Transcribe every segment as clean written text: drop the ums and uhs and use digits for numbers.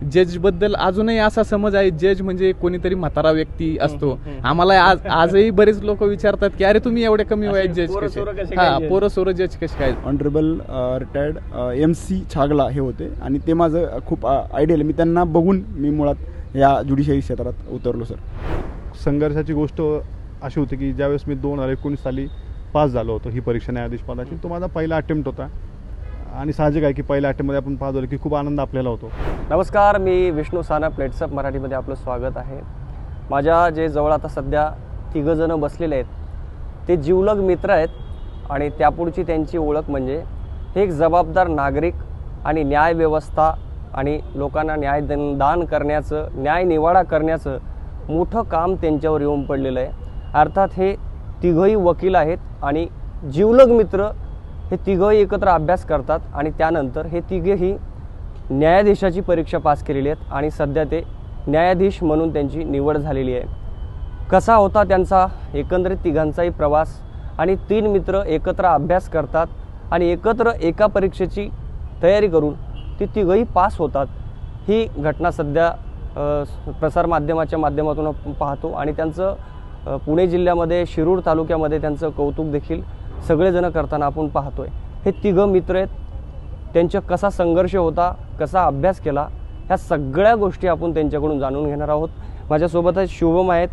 जजबद्दल अजूनही असा समज आहे, जज म्हणजे कोणीतरी म्हातारा व्यक्ती असतो. आम्हाला आजही बरेच लोक विचारतात की अरे तुम्ही एवढे कमी वयात जज कसे, हा पोरं सोरं जज कसे काय. ऑनरेबल रिटायर्ड MC छागला हे होते आणि ते माझं खूप आयडियल, मी त्यांना बघून मी मुळात या ज्युडिशियरी क्षेत्रात उतरलो सर. संघर्षाची गोष्ट अशी होती की ज्यावेळेस मी 2019 साली पास झालो होतो ही परीक्षा न्यायाधीश पदाची, तो माझा पहिला अटेम्प्ट होता आणि साहजिक आहे की पहिल्या अटेम्प्टमध्ये आपण पास झालो की खूप आनंद आपल्याला होतो. नमस्कार, मी विष्णू सानप, प्लेट्सअप मराठीमध्ये आपलं स्वागत आहे. माझ्या जे जवळ आता सध्या तिघंजणं बसलेले आहेत ते जिवलग मित्र आहेत आणि त्यापुढची त्यांची ओळख म्हणजे हे एक जबाबदार नागरिक आणि न्यायव्यवस्था आणि लोकांना न्यायदान करण्याचं, न्याय निवाडा करण्याचं मोठं काम त्यांच्यावर येऊन पडलेलं आहे. अर्थात हे तिघंही वकील आहेत आणि जिवलग मित्र. हे तिघंही एकत्र अभ्यास करतात आणि त्यानंतर हे तिघेही न्यायाधीशाची परीक्षा पास केलेली आहेत आणि सध्या ते न्यायाधीश म्हणून त्यांची निवड झालेली आहे. कसा होता त्यांचा एकंदरीत तिघांचाही प्रवास, आणि 3 मित्र एकत्र अभ्यास करतात आणि एकत्र एका परीक्षेची तयारी करून ती तिघंही पास होतात, ही घटना सध्या प्रसारमाध्यमाच्या माध्यमातून पाहतो आणि त्यांचं पुणे जिल्ह्यामध्ये शिरूर तालुक्यामध्ये त्यांचं कौतुक देखील सगळेजण करताना आपण पाहतोय. हे तिघं मित्र आहेत, त्यांचा कसा संघर्ष होता, कसा अभ्यास केला, ह्या सगळ्या गोष्टी आपण त्यांच्याकडून जाणून घेणार आहोत. माझ्यासोबत आहेत शुभम आहेत,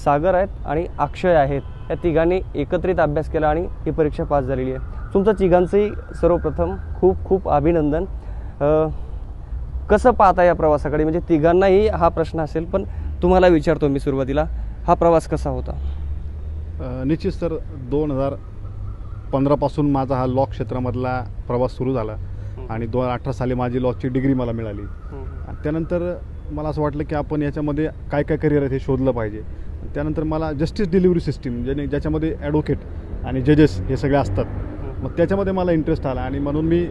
सागर आहेत आणि अक्षय आहेत. या तिघांनी एकत्रित अभ्यास केला आणि ही परीक्षा पास झालेली आहे. तुमचं तिघांचंही सर्वप्रथम खूप खूप अभिनंदन. कसं पाहता या प्रवासाकडे? म्हणजे तिघांनाही हा प्रश्न असेल, पण तुम्हाला विचारतो मी सुरुवातीला, हा प्रवास कसा होता? निश्चित सर, 2015 पासून माझा हा लॉ क्षेत्रामधला प्रवास सुरू झाला आणि 2018 साली माझी लॉची डिग्री मला मिळाली. आणि त्यानंतर मला असं वाटलं की आपण याच्यामध्ये काय काय करिअर आहे हे शोधलं पाहिजे. त्यानंतर मला जस्टिस डिलिव्हरी सिस्टीम ज्याच्यामध्ये ॲडव्होकेट आणि जजेस हे सगळे असतात, मग त्याच्यामध्ये मला इंटरेस्ट आला आणि म्हणून मी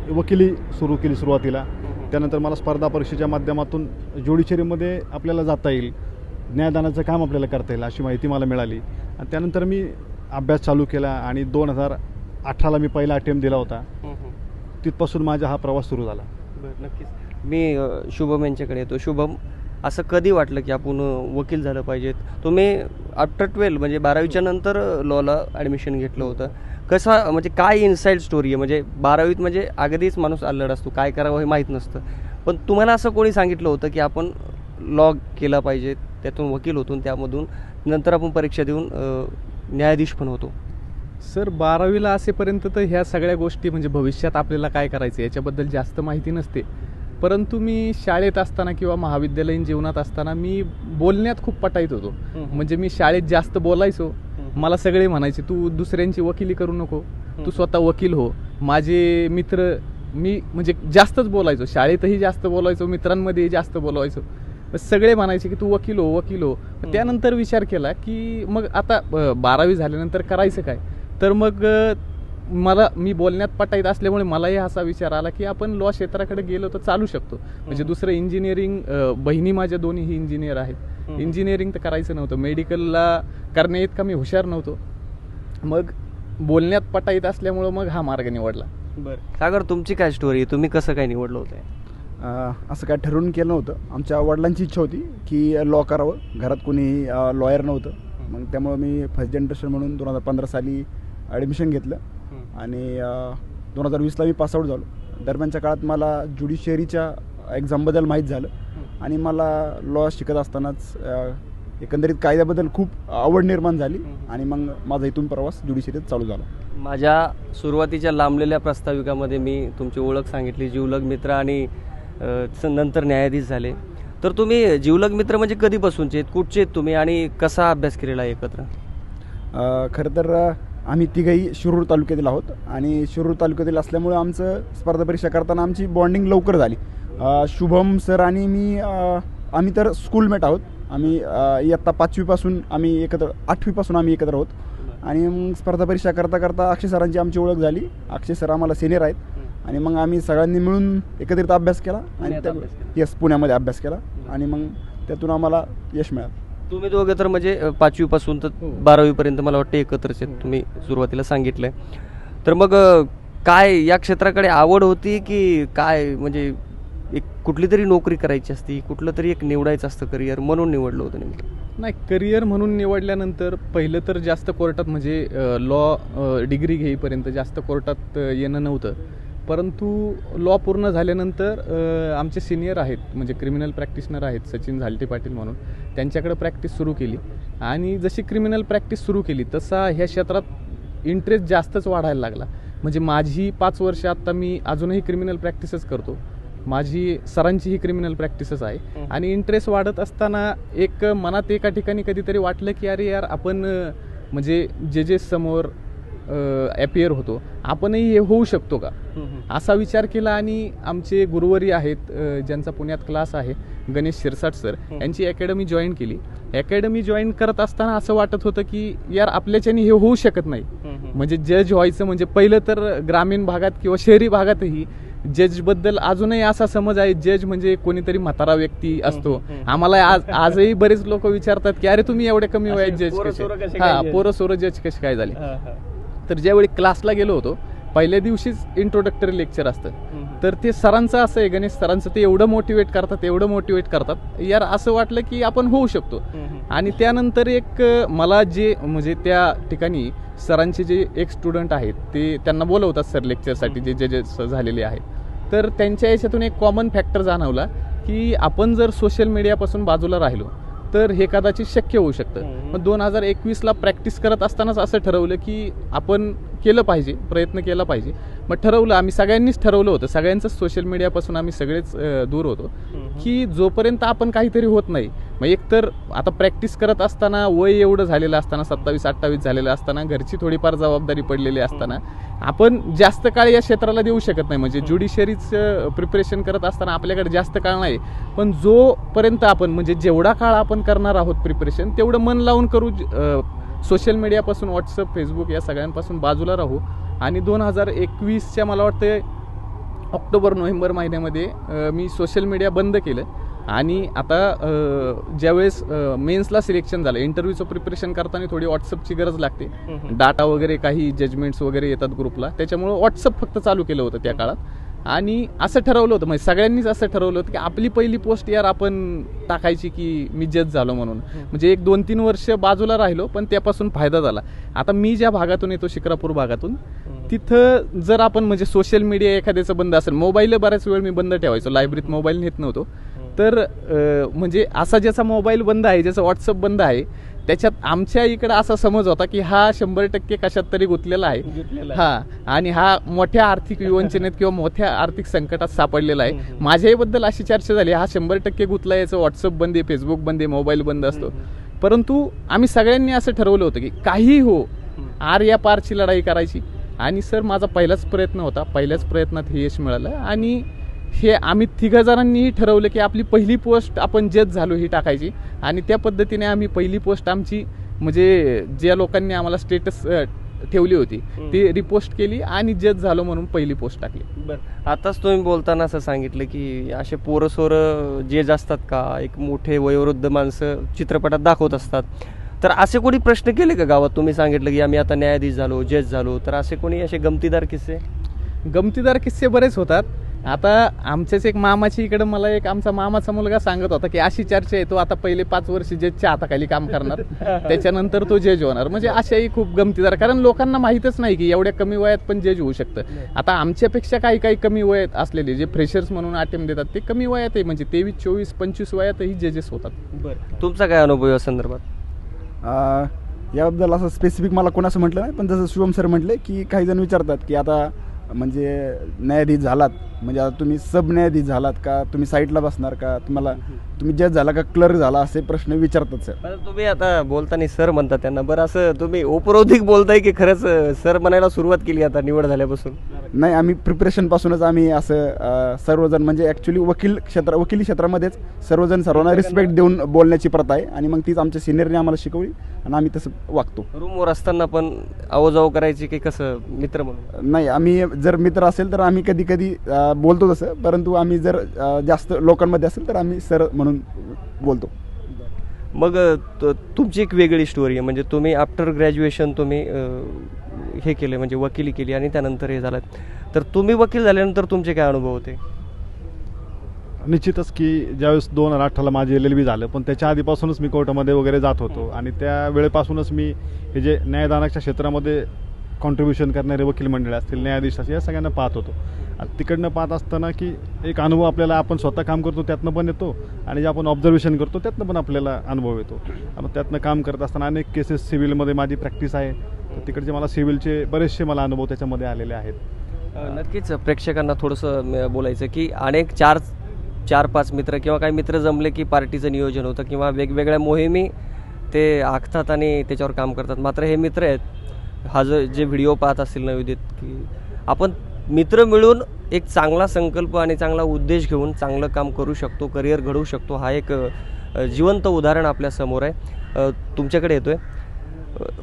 वकिली सुरू केली सुरुवातीला. त्यानंतर मला स्पर्धा परीक्षेच्या माध्यमातून ज्युडिशरीमध्ये आपल्याला जाता येईल, न्यायदानाचं काम आपल्याला करता येईल अशी माहिती मला मिळाली. आणि त्यानंतर मी अभ्यास चालू केला आणि 2018ला मी पहिला अटेम्प्ट दिला होता. तिथपासून माझा हा प्रवास सुरू झाला. नक्कीच. मी शुभम यांच्याकडे येतो. शुभम, असं कधी वाटलं की आपण वकील झालं पाहिजेत? तुम्ही आफ्टर 12 म्हणजे 12वीच्या नंतर लॉला ॲडमिशन घेतलं होतं. कसं, म्हणजे काय इनसाईड स्टोरी आहे? म्हणजे 12वीत म्हणजे अगदीच माणूस अल्लड असतो, काय करावं हे माहीत नसतं, पण तुम्हाला असं कोणी सांगितलं होतं की आपण लॉ केला पाहिजे, त्यातून वकील होतो, त्यामधून नंतर आपण परीक्षा देऊन न्यायाधीश पण होतो? सर, 12वीला असेपर्यंत तर ह्या सगळ्या गोष्टी म्हणजे भविष्यात आपल्याला काय करायचं याच्याबद्दल जास्त माहिती नसते. परंतु मी शाळेत असताना किंवा महाविद्यालयीन जीवनात असताना मी बोलण्यात खूप पटाईत होतो. म्हणजे मी शाळेत जास्त बोलायचो. मला सगळे म्हणायचे तू दुसऱ्यांची वकिली करू नको, तू स्वतः वकील हो. माझे मित्र, मी म्हणजे जास्तच बोलायचो, शाळेतही जास्त बोलायचो, मित्रांमध्येही जास्त बोलायचो. सगळे म्हणायचे की तू वकील हो, वकील हो. त्यानंतर विचार केला की मग आता 12वी झाल्यानंतर करायचं काय? तर मग मी बोलण्यात पटाईत असल्यामुळे मलाही असा विचार आला की आपण लॉ क्षेत्राकडे गेलो तर चालू शकतो. म्हणजे दुसरं इंजिनिअरिंग, बहिणी माझ्या दोन्हीही इंजिनियर आहेत, इंजिनिअरिंग तर करायचं नव्हतं, मेडिकलला करण्याइतका मी हुशार नव्हतो. मग बोलण्यात पटाईत असल्यामुळं मग हा मार्ग निवडला. बरं सागर, तुमची काय स्टोरी? तुम्ही कसं काय निवडलं होतं? असं काय ठरवून केलं नव्हतं. आमच्या वडिलांची इच्छा होती की लॉ करावं, घरात कोणी लॉयर नव्हतं. मग त्यामुळं मी फर्स्ट जनरेशन म्हणून 2015 साली ॲडमिशन घेतलं आणि 2020ला मी पासआउट झालो. दरम्यानच्या काळात मला ज्युडिशियरीच्या एक्झामबद्दल माहीत झालं आणि मला लॉ शिकत असतानाच एकंदरीत कायद्याबद्दल खूप आवड निर्माण झाली आणि मग माझा इथून प्रवास ज्युडिशियरीत चालू झाला. माझ्या सुरुवातीच्या लांबलेल्या प्रास्ताविकामध्ये मी तुमची ओळख सांगितली, जिवलग मित्र, आणि नंतर न्यायाधीश झाले. तर तुम्ही जिवलग मित्र म्हणजे कधीपासूनचे आहेत, कुठचे आहेत तुम्ही, आणि कसा अभ्यास केलेला आहे एकत्र? खरं तर आम्ही तिघंही शिरूर तालुक्यातील आहोत आणि शिरूर तालुक्यातील असल्यामुळे आमचं स्पर्धा परीक्षा करताना आमची बॉन्डिंग लवकर झाली. शुभम सर आणि मी, आम्ही तर स्कूलमेट आहोत. आम्ही इयत्ता 5वीपासून आम्ही एकत्र, 8वीपासून आम्ही एकत्र आहोत. आणि मग स्पर्धा परीक्षा करता करता अक्षय सरांची आमची ओळख झाली. अक्षय सर आम्हाला सिनियर आहेत आणि मग आम्ही सगळ्यांनी मिळून एकत्रित अभ्यास केला आणि पुण्यामध्ये अभ्यास केला आणि मग त्यातून आम्हाला यश मिळालं. तुम्ही दोघे तर म्हणजे 5वीपासून तर 12वीपर्यंत मला वाटतं एकत्रच आहेत, तुम्ही सुरुवातीला सांगितलंय. तर मग काय या क्षेत्राकडे आवड होती की काय, म्हणजे एक कुठली तरी नोकरी करायची असती, कुठलं तरी एक निवडायचं असतं करिअर, म्हणून निवडलं होतं नेमकं? नाही, करिअर म्हणून निवडल्यानंतर पहिलं तर जास्त कोर्टात म्हणजे लॉ डिग्री घेईपर्यंत जास्त कोर्टात येणं नव्हतं. परंतु लॉ पूर्ण झाल्यानंतर आमचे सिनियर आहेत म्हणजे क्रिमिनल प्रॅक्टिशनर आहेत सचिन झालटे पाटील म्हणून, त्यांच्याकडे प्रॅक्टिस सुरू केली. आणि जशी क्रिमिनल प्रॅक्टिस सुरू केली तसा ह्या क्षेत्रात इंटरेस्ट जास्तच वाढायला लागला. म्हणजे माझी 5 वर्ष आत्ता मी अजूनही क्रिमिनल प्रॅक्टिसच करतो, माझी सरांची ही क्रिमिनल प्रॅक्टिसच आहे. आणि इंटरेस्ट वाढत असताना एक मनात एका ठिकाणी कधीतरी वाटलं की अरे यार आपण म्हणजे जे समोर ॲपियर होतो आपणही हे होऊ शकतो का, असा विचार केला. आणि आमचे गुरुवरी आहेत ज्यांचा पुण्यात क्लास आहे गणेश शिरसाट सर, यांची अकॅडमी जॉईन केली. अकॅडमी जॉईन करत असताना असं वाटत होतं की यार आपल्याच्याने हे होऊ शकत नाही. म्हणजे जज व्हायचं म्हणजे पहिलं तर ग्रामीण भागात किंवा शहरी भागातही जजबद्दल अजूनही असा समज आहे जज म्हणजे कोणीतरी म्हातारा व्यक्ती असतो. आम्हाला आजही बरेच लोक विचारतात की अरे तुम्ही एवढे कमी वयात जज कसे, हा पोरं सोरं जज कसे काय झाले. तर ज्यावेळी क्लासला गेलो होतो पहिल्या दिवशीच इंट्रोडक्टरी लेक्चर असतं, तर ते सरांचं असं आहे, गणेश सरांचं, ते एवढं मोटिवेट करतात यार असं वाटलं की आपण होऊ शकतो. आणि त्यानंतर एक मला जे म्हणजे त्या ठिकाणी सरांचे जे एक स्टुडंट आहेत ते त्यांना बोलवतात सर लेक्चरसाठी, जे जजेस झालेले आहेत. तर त्यांच्या याच्यातून एक कॉमन फॅक्टर जाणवला की आपण जर सोशल मीडियापासून बाजूला राहिलो तर हे कदाचित शक्य होऊ शकतं. मग 2021ला प्रॅक्टिस करत असतानाच असं ठरवलं की आपण केलं पाहिजे, प्रयत्न केला पाहिजे. मग ठरवलं, आम्ही सगळ्यांनीच ठरवलं होतं, सगळ्यांचंच सोशल मीडियापासून आम्ही सगळेच दूर होतो की जोपर्यंत आपण काहीतरी होत नाही. मग एकतर आता प्रॅक्टिस करत असताना वय एवढं झालेलं असताना 27-28 झालेलं असताना घरची थोडीफार जबाबदारी पडलेली असताना आपण जास्त काळ या क्षेत्राला देऊ शकत नाही. म्हणजे ज्युडिशरीचं प्रिपरेशन करत असताना आपल्याकडे जास्त काळ नाही, पण जोपर्यंत आपण म्हणजे जेवढा काळ आपण करणार आहोत प्रिपरेशन तेवढं मन लावून करू, सोशल मीडियापासून व्हॉट्सअप फेसबुक या सगळ्यांपासून बाजूला राहू. आणि 2021च्या मला वाटतं ऑक्टोबर-नोव्हेंबर महिन्यामध्ये मी सोशल मीडिया बंद केलं. आणि आता ज्यावेळेस मेन्सला सिलेक्शन झालं, इंटरव्ह्यूचं प्रिपरेशन करताना थोडी व्हॉट्सअपची गरज लागते, डाटा वगैरे काही जजमेंट्स वगैरे येतात ग्रुपला, त्याच्यामुळं व्हॉट्सअप फक्त चालू केलं होतं त्या काळात. आणि असं ठरवलं होतं, म्हणजे सगळ्यांनीच असं ठरवलं होतं की आपली पहिली पोस्ट यार आपण टाकायची की मी जज झालो म्हणून. म्हणजे एक 2-3 वर्ष बाजूला राहिलो पण त्यापासून फायदा झाला. आता मी ज्या भागातून येतो शिक्रापूर भागातून, तिथं जर आपण म्हणजे सोशल मीडिया एखाद्याचं बंद असेल, मोबाईल बऱ्याच वेळ मी बंद ठेवायचो, लायब्ररीत मोबाईल नेत नव्हतो, तर म्हणजे असा ज्याचा मोबाईल बंद आहे, ज्याचा व्हॉट्सअप बंद आहे, त्याच्यात आमच्या इकडं असा समज होता की हा 100% कशात तरी गुंतलेला आहे, हा, आणि हा मोठ्या आर्थिक विवंचनेत किंवा मोठ्या आर्थिक संकटात सापडलेला आहे. माझ्याबद्दल अशी चर्चा झाली, हा 100% गुंतला, याचं व्हॉट्सअप बंद आहे, फेसबुक बंद आहे, मोबाईल बंद असतो. परंतु आम्ही सगळ्यांनी असं ठरवलं होतं की काही हो, आर या पारची लढाई करायची. आणि सर माझा पहिलाच प्रयत्न होता, पहिल्याच प्रयत्नात हे यश मिळालं. आणि हे आम्ही 3 जणांनीही ठरवलं की आपली पहिली पोस्ट आपण जज झालो ही टाकायची. आणि त्या पद्धतीने आम्ही पहिली पोस्ट आमची म्हणजे ज्या लोकांनी आम्हाला स्टेटस ठेवली होती ती रिपोस्ट केली आणि जज झालो म्हणून पहिली पोस्ट टाकली. बरं, आताच तुम्ही बोलताना असं सांगितलं की असे पोरं सोरं जज असतात का, एक मोठे वयोवृद्ध माणसं चित्रपटात दाखवत असतात, तर असे कोणी प्रश्न केले का गावात? तुम्ही सांगितलं की आम्ही आता न्यायाधीश झालो, जज झालो, तर असे कोणी असे गमतीदार किस्से बरेच होतात. आता आमच्याच एक मामाची इकडं मला एक आमचा मामाचा मुलगा सांगत होता की अशी चर्चा आहे, तो आता पहिले 5 वर्ष जजच्या हाताखाली काम करणार, त्याच्यानंतर तो जज होणार. म्हणजे अशाही खूप गमतीदार, कारण लोकांना माहीतच नाही की एवढ्या कमी वयात पण जज होऊ शकतं. आता आमच्यापेक्षा काही कमी वयात असलेले जे फ्रेशर्स म्हणून अटेम्प्ट देतात ते कमी वयात आहे, म्हणजे 23, 24, 25 वयातही जजेस होतात. बरं, तुमचा काय अनुभव या संदर्भात? याबद्दल असं स्पेसिफिक मला कोणाचं म्हटलं नाही, पण जसं शुभम सर म्हटले की काही जण विचारतात की आता म्हणजे न्यायाधीश झालात म्हणजे आता तुम्ही सब न्यायाधीश झालात का, तुम्ही साईडला बसणार का, तुम्ही जज झाला का, क्लर्क झाला, असे प्रश्न विचारतात सर. तुम्ही आता बोलताना सर म्हणता त्यांना, बरं असं तुम्ही उपरोधिक बोलताय की खरंच सर म्हणायला सुरुवात केली आता निवड झाल्यापासून? नाही, आम्ही प्रिपरेशनपासूनच आम्ही असं सर्वजण म्हणजे ॲक्च्युली वकिली क्षेत्रामध्येच सर्वजण सर्वांना रिस्पेक्ट देऊन बोलण्याची प्रथा आहे आणि मग तीच आमच्या सिनियरने आम्हाला शिकवली आणि आम्ही तसं वागतो. रूमवर असताना पण आवाजाव करायची की कसं मित्र म्हणून? नाही, आम्ही जर मित्र असेल तर आम्ही कधी बोलतो तसं, परंतु आम्ही जर जास्त लोकांमध्ये असेल तर आम्ही सर म्हणून बोलतो. मग तुमची एक वेगळी स्टोरी आहे, म्हणजे तुम्ही आफ्टर ग्रॅज्युएशन तुम्ही हे केले म्हणजे वकिली केली आणि त्यानंतर हे झालं, तर तुम्ही वकील झाल्यानंतर तुमचे काय अनुभव होते? निश्चितच की ज्यावेळेस 2018ला माझी LLB झालं, पण त्याच्या आधीपासूनच मी कोर्टामध्ये वगैरे जात होतो आणि त्या वेळेपासूनच मी हे जे न्यायदानाच्या क्षेत्रामध्ये कॉन्ट्रीब्युशन करणारे वकील मंडळी असतील, न्यायाधीश असतील, या सगळ्यांना पाहत होतो. आणि तिकडनं पाहत असताना की एक अनुभव आपल्याला, आपण स्वतः काम करतो त्यातनं पण येतो आणि जे आपण ऑब्झर्वेशन करतो त्यातनं पण आपल्याला अनुभव येतो. आणि त्यातनं काम करत असताना अनेक केसेस सिव्हिलमध्ये माझी प्रॅक्टिस आहे, तर तिकडचे मला सिव्हिलचे बरेचसे मला अनुभव त्याच्यामध्ये आलेले आहेत. नक्कीच प्रेक्षकांना थोडंसं बोलायचं की अनेक चार पाच मित्र किंवा काही मित्र जमले की पार्टीचं नियोजन होतं किंवा वेगवेगळ्या मोहिमी ते आखतात आणि त्याच्यावर काम करतात. मात्र हे मित्र आहेत, हा जे व्हिडिओ पाहत असतील नवोदित, की आपण मित्र मिळून एक चांगला संकल्प आणि चांगला उद्देश घेऊन चांगलं काम करू शकतो, करिअर घडवू शकतो. हा एक जिवंत उदाहरण आपल्यासमोर आहे. तुमच्याकडे येतो आहे.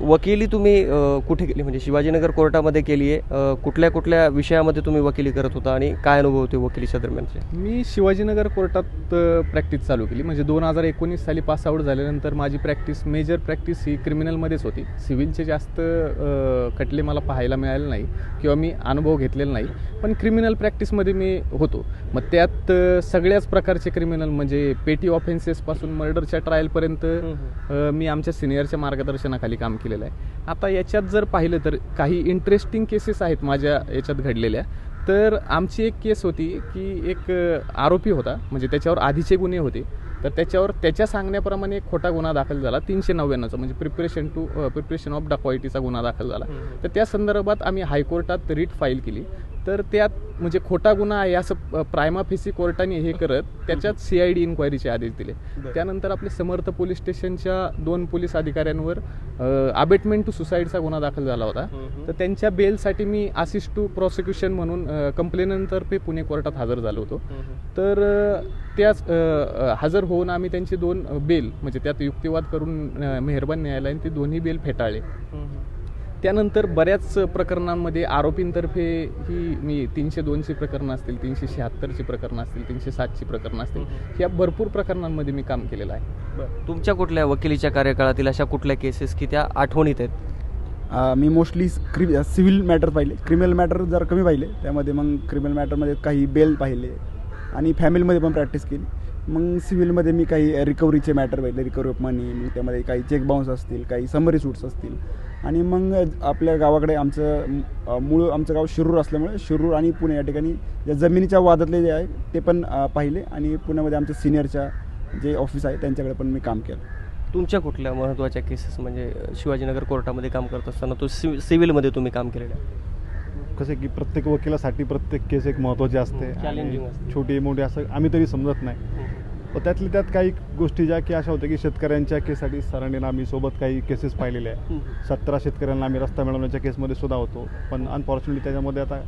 वकिली तुम्ही कुठे केली, म्हणजे शिवाजीनगर कोर्टामध्ये केली आहे? कुठल्या कुठल्या विषयामध्ये तुम्ही वकिली करत होता आणि काय अनुभव होते वकिलीच्या दरम्यानचे? मी शिवाजीनगर कोर्टात प्रॅक्टिस चालू केली. म्हणजे 2019 साली पासआउट झाल्यानंतर माझी मेजर प्रॅक्टिस ही क्रिमिनलमध्येच होती. सिव्हिलचे जास्त खटले मला पाहायला मिळाले नाही किंवा मी अनुभव घेतलेला नाही, पण क्रिमिनल प्रॅक्टिसमध्ये मी होतो. मग त्यात सगळ्याच प्रकारचे क्रिमिनल, म्हणजे पेटी ऑफेन्सेसपासून मर्डरच्या ट्रायलपर्यंत मी आमच्या सिनियरच्या मार्गदर्शनाखाली काम केलेलं आहे. आता याच्यात जर पाहिलं तर काही इंटरेस्टिंग केसेस आहेत माझ्या याच्यात घडलेल्या. तर आमची एक केस होती की एक आरोपी होता, म्हणजे त्याच्यावर आधीचे गुन्हे होते, तर त्याच्या सांगण्याप्रमाणे एक खोटा गुन्हा दाखल झाला 399चा, म्हणजे प्रिपरेशन ऑफ डकॉइटीचा गुन्हा दाखल झाला. तर त्या संदर्भात आम्ही हायकोर्टात रिट फाईल केली. तर त्यात म्हणजे खोटा गुन्हा आहे असं प्रायमा फेसी कोर्टाने हे करत त्याच्यात CID इन्क्वायरीचे आदेश दिले. त्यानंतर आपले समर्थ पोलीस स्टेशनच्या 2 पोलीस अधिकाऱ्यांवर अबेटमेंट टू सुसाईडचा गुन्हा दाखल झाला होता. तर त्यांच्या बेलसाठी मी असिस्ट टू प्रॉसिक्युशन म्हणून कंप्लेनंतर्फे पुणे कोर्टात हजर झालो होतो. तर त्याच हजर होऊन आम्ही त्यांची 2 बेल, म्हणजे त्यात युक्तिवाद करून मेहरबान न्यायालयाने ती दोन्ही बेल फेटाळले. त्यानंतर बऱ्याच प्रकरणांमध्ये आरोपींतर्फे ही मी 302ची प्रकरणं असतील, 376ची प्रकरणं असतील, 307ची प्रकरणं असतील, ह्या भरपूर प्रकरणांमध्ये मी काम केलेलं आहे. तुमच्या कुठल्या वकिलीच्या कार्यकाळातील अशा कुठल्या केसेस की त्या आठवणीत आहेत? मी मोस्टली सिव्हिल मॅटर पाहिले, क्रिमिनल मॅटर जरा कमी पाहिले. त्यामध्ये मग क्रिमिनल मॅटरमध्ये काही बेल पाहिले आणि फॅमिलीमध्ये पण प्रॅक्टिस केली. मग सिव्हिलमध्ये मी काही रिकव्हरीचे मॅटर पाहिले, रिकव्हरी ऑफ मनी, मग त्यामध्ये काही चेक बाउन्स असतील, काही समरी सूट्स असतील. आणि मग आपल्या गावाकडे आमचं गाव शिरूर असल्यामुळे शिरूर आणि पुणे या ठिकाणी ज्या जमिनीच्या वादातले जे आहे ते पण पाहिले. आणि पुण्यामध्ये आमच्या सिनियरच्या जे ऑफिस आहे त्यांच्याकडे पण मी काम केलं. तुमच्या कुठल्या महत्त्वाच्या केसेस, म्हणजे शिवाजीनगर कोर्टामध्ये काम करत असताना तो सिव्हिलमध्ये तुम्ही काम केलेलं आहे? कसं की प्रत्येक वकिलासाठी प्रत्येक केस एक महत्त्वाची असते, चॅलेंजिंग असते, छोटी मोठी असं आम्ही तरी समजत नाही. पण त्यातल्या त्यात काही गोष्टी ज्या की अशा होत्या की शेतकऱ्यांच्या केससाठी सरांनीना आम्ही सोबत काही केसेस पाहिलेले आहे. 17 शेतकऱ्यांना आम्ही रस्ता मिळवण्याच्या केसमध्ये सुद्धा होतो, पण अनफॉर्च्युनेटली त्याच्यामध्ये आता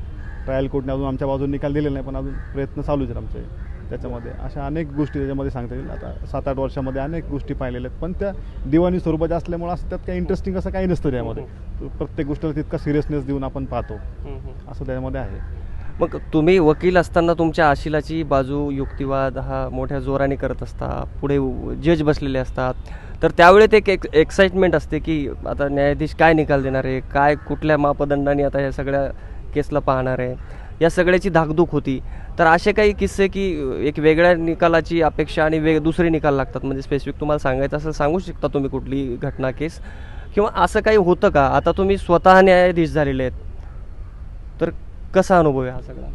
ट्रायल कोर्टने अजून आमच्या बाजूने निकाल दिलेला नाही, पण अजून प्रयत्न चालूच आहेत आमचे. त्याच्यामध्ये अशा अनेक गोष्टी त्याच्यामध्ये सांगता येईल. आता 7-8 वर्षामध्ये अनेक गोष्टी पाहिलेल्या आहेत, पण त्या दिवाणी स्वरूपाच्या असल्यामुळे असं त्यात काही इंटरेस्टिंग असं काही नसतं त्यामध्ये. प्रत्येक गोष्टीला तितका सिरियसनेस देऊन आपण पाहतो, असं त्यामध्ये आहे. मग तुम्ही वकील असताना तुमच्या आशिलाची बाजू, युक्तिवाद हा मोठ्या जोराने करत असता, पुढे जज बसलेले असतात, तर त्यावेळी ते एक एक्साइटमेंट असते की आता न्यायाधीश काय निकाल देणार आहे, काय कुठल्या मापदंडाने आता या सगळ्या केसला पाहणार आहे, या सगळ्याची धाकधूक होती. तर असे काही किस्से की एक वेगळ्या निकालाची अपेक्षा आणि दुसरे निकाल लागतात, म्हणजे स्पेसिफिक तुम्हाला सांगायचं असं सांगू शकता तुम्ही कुठली घटना, केस, किंवा असं काही होतं का? आता तुम्ही स्वतः न्यायाधीश झालेले आहेत, तर कसा अनुभव आहे हा सगळा?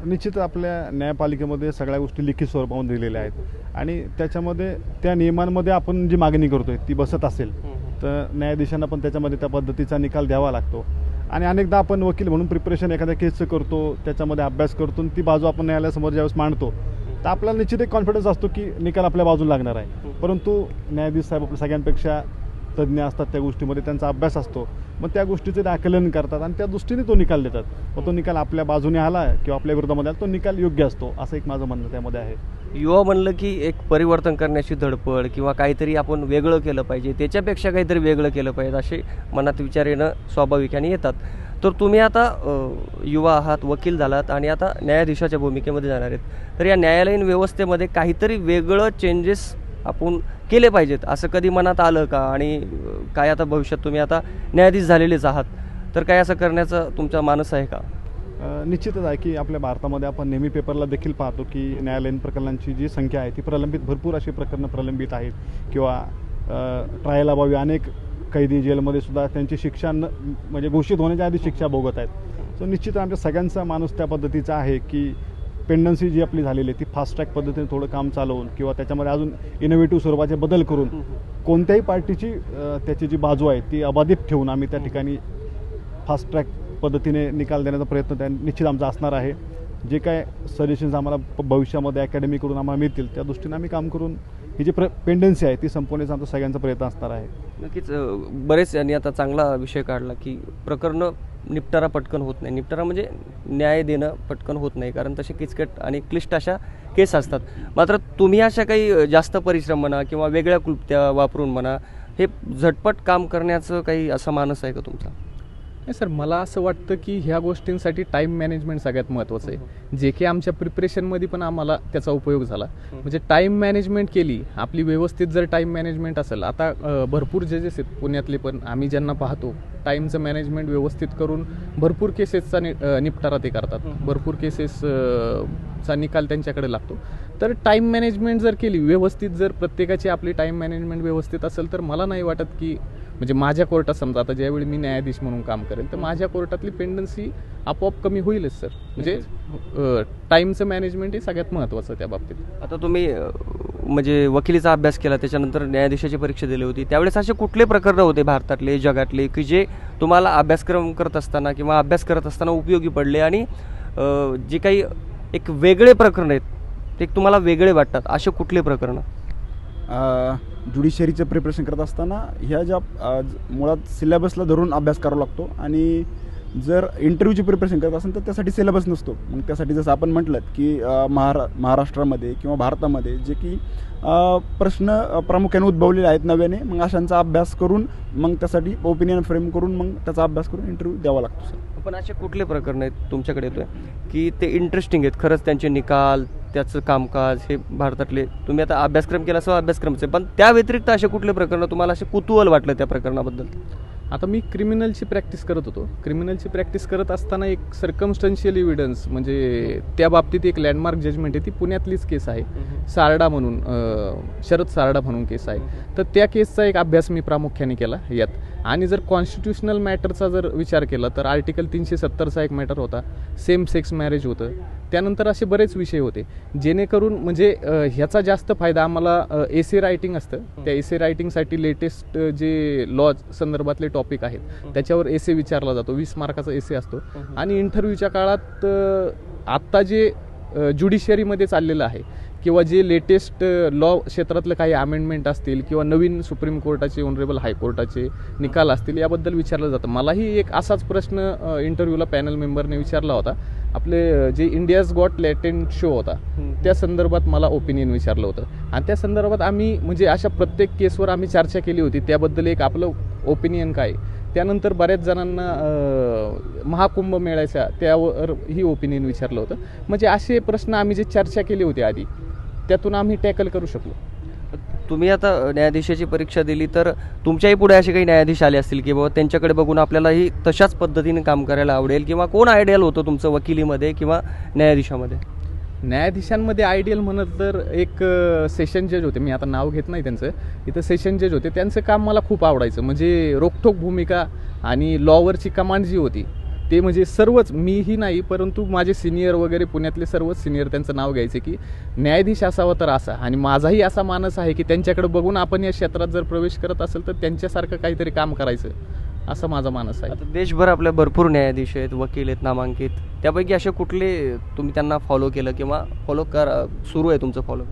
निश्चित आपल्या न्यायपालिकेमध्ये सगळ्या गोष्टी लिखित स्वरूपामध्ये दिलेल्या आहेत आणि त्याच्यामध्ये त्या नियमांमध्ये आपण जी मागणी करतोय ती बसत असेल तर न्यायाधीशांना पण त्याच्यामध्ये त्या पद्धतीचा निकाल द्यावा लागतो. आणि अनेकदा आपण वकील म्हणून प्रिपरेशन एखाद्या केसचं करतो, त्याच्यामध्ये अभ्यास करतो आणि ती बाजू आपण न्यायालयासमोर ज्यावेळेस मांडतो तर आपल्याला निश्चित एक कॉन्फिडन्स असतो की निकाल आपल्या बाजूला लागणार आहे. परंतु न्यायाधीश साहेब आपल्या सगळ्यांपेक्षा तज्ज्ञ असतात, त्या गोष्टीमध्ये त्यांचा अभ्यास असतो, मग त्या गोष्टीचे आकलन करतात आणि त्या दृष्टीने तो निकाल देतात. मग तो निकाल आपल्या बाजूने आला किंवा आपल्या विरोधामध्ये आला तो निकाल योग्य असतो, असं एक माझं म्हणणं त्यामध्ये आहे. युवा म्हणलं की एक परिवर्तन करण्याची धडपड किंवा काहीतरी आपण वेगळं केलं पाहिजे, त्याच्यापेक्षा काहीतरी वेगळं केलं पाहिजे असे मनात विचार येणं स्वाभाविकाने येतात. तर तुम्ही आता युवा आहात, वकील झालात आणि आता न्यायाधीशाच्या भूमिकेमध्ये जाणार आहेत, तर या न्यायालयीन व्यवस्थेमध्ये काहीतरी वेगळं चेंजेस आपण केले पाहिजेत असं कधी मनात आलं का? आणि काय आता भविष्यात तुम्ही आता न्यायाधीश झालेलेच आहात, तर काय असं करण्याचा तुमचा मानस आहे का? निश्चितच आहे की आपल्या भारतामध्ये आपण नेहमी पेपरला देखील पाहतो की न्यायालयीन प्रकरणांची जी संख्या आहे ती प्रलंबित, भरपूर अशी प्रकरणं प्रलंबित आहेत किंवा ट्रायलाभावी अनेक कैदी जेलमध्ये सुद्धा त्यांची शिक्षा म्हणजे घोषित होण्याच्या आधी शिक्षा भोगत आहेत. सो निश्चित आमच्या सगळ्यांचा माणूस त्या पद्धतीचा आहे की पेंडन्सी जी आपली झालेली आहे ती फास्ट ट्रॅक पद्धतीने थोडं काम चालवून किंवा त्याच्यामध्ये अजून इनोव्हेटिव्ह स्वरूपाचे बदल करून कोणत्याही पार्टीची त्याची जी बाजू आहे ती अबाधित ठेवून आम्ही त्या ठिकाणी फास्ट ट्रॅक पद्धतीने निकाल देण्याचा प्रयत्न त्या निश्चित आमचा असणार आहे. जे काय सजेशन्स आम्हाला भविष्यामध्ये अकॅडमीकडून आम्हाला मिळतील त्या दृष्टीने आम्ही काम करून ही जी पेंडन्सी आहे ती संपवण्याचा आमचा सगळ्यांचा प्रयत्न असणार आहे. नक्कीच बरेच यांनी आता चांगला विषय काढला की प्रकरणं निपटारा पटकन होत नाही. निपटारा म्हणजे न्याय देणं पटकन होत नाही, कारण तसे किचकट आणि क्लिष्ट अशा केस असतात. मात्र तुम्ही अशा काही जास्त परिश्रम म्हणा किंवा वेगळ्या क्लुप्त्या वापरून म्हणा हे झटपट काम करण्याचं काही असा मानस आहे का तुमचा? नाही सर, मला असं वाटतं की ह्या गोष्टींसाठी टाईम मॅनेजमेंट सगळ्यात महत्त्वाचं आहे. जे की आमच्या प्रिपरेशनमध्ये पण आम्हाला त्याचा उपयोग झाला. म्हणजे टाईम मॅनेजमेंट केली आपली व्यवस्थित, जर टाईम मॅनेजमेंट असेल, आता भरपूर जजेस आहेत पुण्यातले पण आम्ही ज्यांना पाहतो टाईमचं मॅनेजमेंट व्यवस्थित करून भरपूर केसेसचा निपटारा ते करतात, भरपूर केसेसचा निकाल त्यांच्याकडे लागतो. तर टाईम मॅनेजमेंट जर केली व्यवस्थित, जर प्रत्येकाची आपली टाईम मॅनेजमेंट व्यवस्थित असेल तर मला नाही वाटत की म्हणजे माझ्या कोर्टात समजा आता ज्यावेळी मी न्यायाधीश म्हणून काम करेल तर माझ्या कोर्टातली पेंडन्सी आपोआप कमी होईलच सर. म्हणजे टाईमचं मॅनेजमेंट हे सगळ्यात महत्त्वाचं त्या बाबतीत. आता तुम्ही म्हणजे वकिलीचा अभ्यास केला, त्याच्यानंतर न्यायाधीशाची परीक्षा दिली होती, त्यावेळेस असे कुठले प्रकरणं होते भारतातले जगातले की जे तुम्हाला अभ्यासक्रम करत असताना किंवा अभ्यास करत असताना उपयोगी पडले आणि जे काही एक वेगळे प्रकरण आहेत ते तुम्हाला वेगळे वाटतात, असे कुठले प्रकरणं? ज्युडिशरीचं प्रिपरेशन करत असताना ह्या ज्या मुळात सिलेबसला धरून अभ्यास करावा लागतो आणि जर इंटरव्ह्यूची प्रिपरेशन करत असेल तर त्यासाठी सिलेबस नसतो. मग त्यासाठी जसं आपण म्हटलं की महाराष्ट्रामध्ये किंवा भारतामध्ये जे की प्रश्न प्रामुख्याने उद्भवलेले आहेत नव्याने, मग अशांचा अभ्यास करून मग त्यासाठी ओपिनियन फ्रेम करून मग त्याचा अभ्यास करून इंटरव्ह्यू द्यावा लागतो सर. पण असे कुठले प्रकरण आहेत तुमच्याकडे येतोय की ते इंटरेस्टिंग आहेत खरंच, त्यांचे निकाल, त्याचं कामकाज हे भारतातले, तुम्ही आता अभ्यासक्रम केला असं अभ्यासक्रमचे, पण त्या व्यतिरिक्त असे कुठले प्रकरण तुम्हाला असे कुतूहल वाटलं त्या प्रकरणाबद्दल? आता मी क्रिमिनलची प्रॅक्टिस करत होतो. क्रिमिनलची प्रॅक्टिस करत असताना एक सर्कमस्टन्शियल एव्हिडन्स म्हणजे त्या बाबतीत एक लँडमार्क जजमेंट आहे, ती पुण्यातलीच केस आहे. सारडा म्हणून शरद सारडा म्हणून केस आहे. तर त्या केसचा एक अभ्यास मी प्रामुख्याने केला यात. आणि जर कॉन्स्टिट्युशनल मॅटरचा जर विचार केला तर आर्टिकल 370चा एक मॅटर होता, सेम सेक्स मॅरेज होतं. त्यानंतर असे बरेच विषय होते जेणेकरून म्हणजे ह्याचा जास्त फायदा आम्हाला एसे रायटिंग असतं. त्या एसे रायटिंगसाठी लेटेस्ट जे लॉ संदर्भातले टॉपिक आहेत त्याच्यावर एसे विचारला जातो, 20 मार्काचा एसे असतो. आणि इंटरव्ह्यूच्या काळात आत्ता जे ज्युडिशरीमध्ये चाललेलं आहे किंवा जे लेटेस्ट लॉ क्षेत्रातलं काही अमेंडमेंट असतील किंवा नवीन सुप्रीम कोर्टाचे, ऑनरेबल हायकोर्टाचे निकाल असतील याबद्दल विचारलं जातं. मलाही एक असाच प्रश्न इंटरव्ह्यूला पॅनल मेंबरने विचारला होता. आपले जे इंडियाज गॉट लॅटेंट शो होता त्या संदर्भात मला ओपिनियन विचारलं होतं आणि त्या संदर्भात आम्ही म्हणजे अशा प्रत्येक केसवर आम्ही चर्चा केली होती, त्याबद्दल एक आपलं ओपिनियन काय. त्यानंतर बऱ्याच जणांना महाकुंभ मेळ्याच्या त्यावर ही ओपिनियन विचारलं होतं. म्हणजे असे प्रश्न आम्ही जे चर्चा केली होती आधी त्यातून आम्ही टॅकल करू शकलो. तुम्ही आता न्यायाधीशाची परीक्षा दिली तर तुमच्याही पुढे असे काही न्यायाधीश आले असतील की बाबा त्यांच्याकडे बघून आपल्यालाही तशाच पद्धतीने काम करायला आवडेल, किंवा कोण आयडियल होतं तुमचं वकिलीमध्ये किंवा न्यायाधीशामध्ये? न्यायाधीशांमध्ये आयडियल म्हणत तर एक सेशन जज होते, मी आता नाव घेत नाही त्यांचं, इथं सेशन जज होते. त्यांचं काम मला खूप आवडायचं. म्हणजे रोखठोक भूमिका आणि लॉवरची कमांड जी होती ते म्हणजे सर्वच, मीही नाही परंतु माझे सिनियर वगैरे पुण्यातले सर्वच सिनियर त्यांचं नाव घ्यायचे की न्यायाधीश असावा तर असा. आणि माझाही असा मानस आहे की त्यांच्याकडे बघून आपण या क्षेत्रात जर प्रवेश करत असेल तर त्यांच्यासारखं काहीतरी काम करायचं, असा माझा मानस आहे. आता देशभर आपल्या भरपूर न्यायाधीश आहेत, वकील आहेत नामांकित, त्यापैकी असे कुठले तुम्ही त्यांना फॉलो केलं किंवा सुरू आहे तुमचं फॉलो?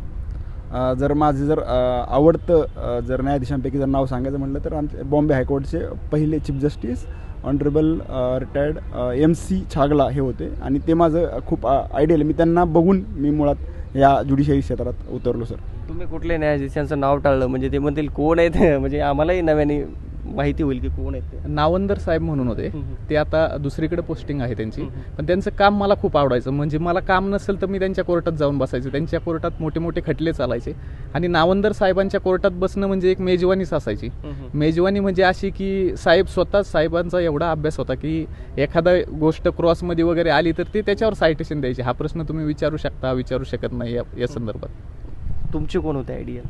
जर माझं जर आवडतं जर न्यायाधीशांपैकी जर नाव सांगायचं म्हटलं तर आमचे बॉम्बे हायकोर्टचे पहिले chief justice honourable retired MC Chagla हे होते आणि ते माझं खूप आयडियल. मी त्यांना बघून मी मुळात या ज्युडिशरी क्षेत्रात उतरलो सर. तुम्ही कुठल्या न्यायाधीशांचं नाव टाळलं म्हणजे ते म्हणतील कोण आहेत म्हणजे आम्हालाही नव्याने माहिती होईल की कोण आहेत ते. नावंदर साहेब म्हणून होते. हम्म. ते आता दुसरीकडे पोस्टिंग आहे त्यांची. हम्म. पण त्यांचं काम मला खूप आवडायचं. म्हणजे मला काम नसेल तर मी त्यांच्या कोर्टात जाऊन बसायचो. त्यांच्या कोर्टात मोठे मोठे खटले चालायचे आणि नावंदर साहेबांच्या कोर्टात बसणं म्हणजे एक मेजवानीच असायची. मेजवानी म्हणजे अशी की साहेब स्वतः, साहेबांचा एवढा अभ्यास होता की एखादा गोष्ट क्रॉसमध्ये वगैरे आली तर ते त्याच्यावर सायटेशन द्यायचे. हा प्रश्न तुम्ही विचारू शकता, विचारू शकत नाही या संदर्भात. तुमचे कोण होते आयडियल?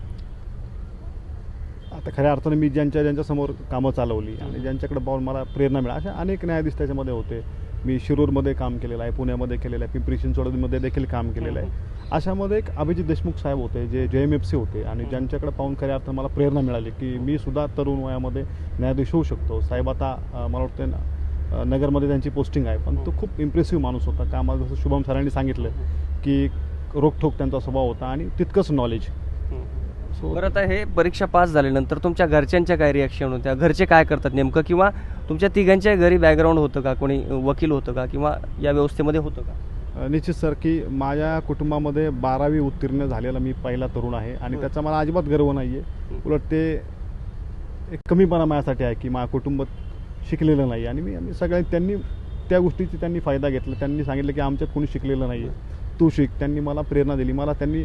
आता खऱ्या अर्थाने मी ज्यांच्यासमोर कामं चालवली आणि ज्यांच्याकडे पाहून मला प्रेरणा मिळाली अशा अनेक न्यायाधीश त्याच्यामध्ये होते. मी शिरूरमध्ये काम केलेलं आहे, पुण्यामध्ये केलेलं आहे, पिंपरी चिंचवडमध्ये देखील काम केलेलं आहे. अशामध्ये एक अभिजित देशमुख साहेब होते जे JMFC होते आणि ज्यांच्याकडे पाहून खऱ्या अर्थानं मला प्रेरणा मिळाली की मी सुद्धा तरुण वयामध्ये न्यायाधीश होऊ शकतो. साहेब आता मला वाटतं नगरमध्ये त्यांची पोस्टिंग आहे, पण तो खूप इम्प्रेसिव्ह माणूस होता. कामाला जसं शुभम सरांनी सांगितलं की रोखठोक त्यांचा स्वभाव होता आणि तितकंच नॉलेज. सो बरं, आता हे परीक्षा पास झाल्यानंतर तुमच्या घरच्यांच्या काय रिॲक्शन होत्या? घरचे काय करतात नेमकं? किंवा तुमच्या तिघांच्या घरी बॅकग्राऊंड होतं का? कोणी वकील होतं का? किंवा या व्यवस्थेमध्ये होतं का? निश्चित सर की माझ्या कुटुंबामध्ये 12वी उत्तीर्ण झालेला मी पहिला तरुण आहे आणि त्याचा मला अजिबात गर्व नाही आहे. उलट ते एक कमीपणा माझ्यासाठी आहे की माझ्या कुटुंब शिकलेलं नाही आणि आम्ही सगळ्यांनी त्यांनी त्या गोष्टीची त्यांनी फायदा घेतला. त्यांनी सांगितलं की आमच्यात कोणी शिकलेलं नाही आहे, तू शिक. त्यांनी मला प्रेरणा दिली. मला त्यांनी